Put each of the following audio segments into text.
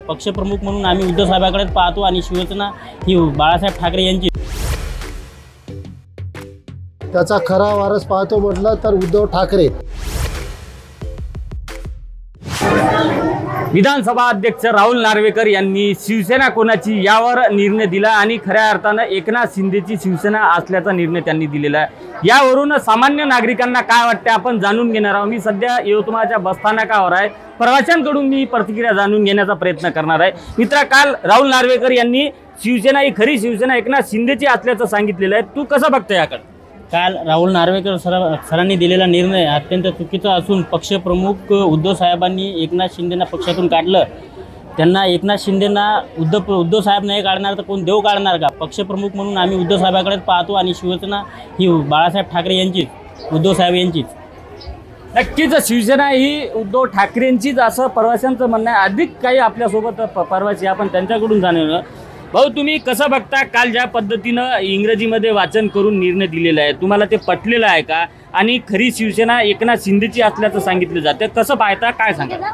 पक्षप्रमुख म्हणून आम्ही उद्धव साहेबांकडेच पाहतो आणि शिवसेना ही बाळासाहेब ठाकरे यांची। त्याचा खरा वारस पाहतो म्हटलं तर उद्धव ठाकरे। विधानसभा अध्यक्ष राहुल नार्वेकर यांनी शिवसेना कोणाची यावर निर्णय दिला आणि खऱ्या अर्थानं एकनाथ शिंदेची शिवसेना असल्याचा निर्णय त्यांनी दिलेला आहे। यावरून सामान्य नागरिकांना काय वाटते आपण जाणून घेणार आहोत। मी सध्या यवतमाळच्या बसस्थानकावर आहे, प्रवाशांकडून मी प्रतिक्रिया जाणून घेण्याचा प्रयत्न करणार आहे। मित्रा, काल राहुल नार्वेकर यांनी शिवसेना ही खरी शिवसेना एकनाथ शिंदेची असल्याचं सांगितलेलं आहे, तू कसं बघतोय याकडे? काल राहुल नार्वेकर सरांनी दिलेला निर्णय अत्यंत चुकीचा असून पक्षप्रमुख उद्धव साहेबांनी एकनाथ शिंदेना पक्षातून काढलं। त्यांना एकनाथ शिंदेना उद्धव साहेब नाही काढणार तर कोण देव काढणार का? पक्षप्रमुख म्हणून आम्ही उद्धव साहेबांकडेच पाहतो आणि शिवसेना ही बाळासाहेब ठाकरे यांचीच, उद्धव साहेब यांचीच। नक्कीच शिवसेना ही उद्धव ठाकरेंचीच असं प्रवाशांचं म्हणणं आहे। अधिक काही आपल्यासोबत प्रवासी आपण त्यांच्याकडून जाणून। भाऊ, तुम्ही कसं बघता काल ज्या पद्धतीनं इंग्रजीमध्ये वाचन करून निर्णय दिलेला आहे, तुम्हाला ते पटलेलं आहे का? आणि खरी शिवसेना एकनाथ शिंदेची असल्याचं सांगितलं जातं, कसं पाहता, काय सांगा?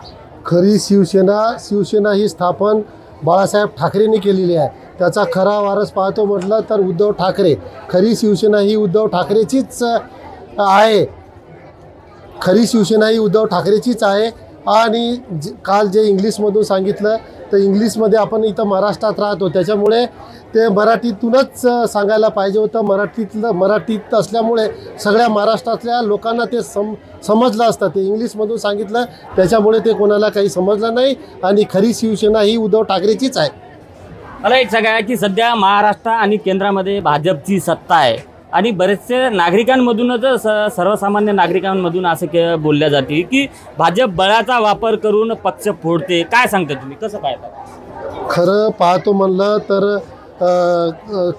खरी शिवसेना ही स्थापन बाळासाहेब ठाकरेंनी केलेली आहे। त्याचा खरा वारस पाहतो म्हटलं तर उद्धव ठाकरे। खरी शिवसेना ही उद्धव ठाकरेचीच आहे। खरी शिवसेना ही उद्धव ठाकरेचीच आहे। आणि काल जे इंग्लिशमधून सांगितलं तर इंग्लिशमध्ये आपण इथं महाराष्ट्रात राहतो, त्याच्यामुळे ते मराठीतूनच सांगायला पाहिजे होतं। मराठीत असल्यामुळे सगळ्या महाराष्ट्रातल्या लोकांना ते समजलं असतं। ते इंग्लिशमधून सांगितलं त्याच्यामुळे ते कोणाला काही समजलं नाही। आणि खरी शिवसेना ही उद्धव ठाकरेचीच आहे। मला एक सांगा की सध्या महाराष्ट्र आणि केंद्रामध्ये भाजपची सत्ता आहे आणि बरेचसे नागरिकांमधूनच सर्वसामान्य नागरिकांमधून असं बोलल्या जाते की भाजप बळाचा वापर करून पक्ष फोडते, काय सांगता तुम्ही, कसं पाहता? खरं पाहतो म्हणलं तर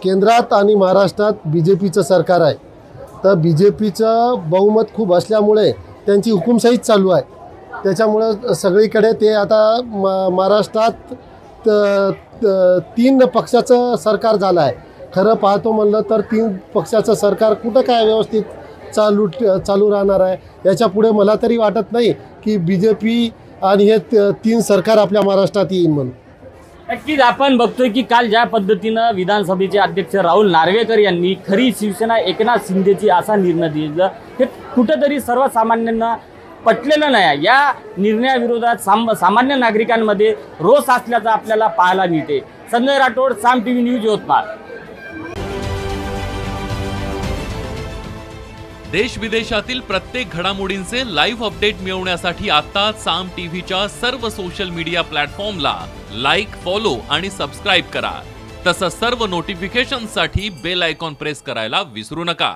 केंद्रात आणि महाराष्ट्रात BJPचं सरकार आहे, तर BJPचं बहुमत खूप असल्यामुळे त्यांची हुकुमशाहीच चालू आहे। त्याच्यामुळं सगळीकडे ते आता महाराष्ट्रात 3 पक्षाचं सरकार झालं आहे। खरं पाहतो म्हणलं तर 3 पक्षाचं सरकार कुठं काय व्यवस्थित चालू राहणार आहे? याच्यापुढे मला तरी वाटत नाही की BJP आणि हे 3 सरकार आपल्या महाराष्ट्रात येईल म्हणून। नक्कीच आपण बघतोय की काल ज्या पद्धतीनं विधानसभेचे अध्यक्ष राहुल नार्वेकर यांनी खरी शिवसेना एकनाथ शिंदेची असा निर्णय दिला, हे कुठंतरी सर्वसामान्यांना पटलेलं नाही। या निर्णयाविरोधात सामान्य नागरिकांमध्ये रोष असल्याचं आपल्याला पाहायला मिळते। संजय राठोड, साम TV न्यूज, यवतमाळ। देश विदेशातील प्रत्येक घडामोडींचे लाईव्ह अपडेट मिळवण्यासाठी आता साम टीव्हीच्या सर्व सोशल मीडिया प्लॅटफॉर्मला लाईक, फॉलो आणि सबस्क्राईब करा। तसंच सर्व नोटिफिकेशनसाठी बेल आयकॉन प्रेस करायला विसरू नका।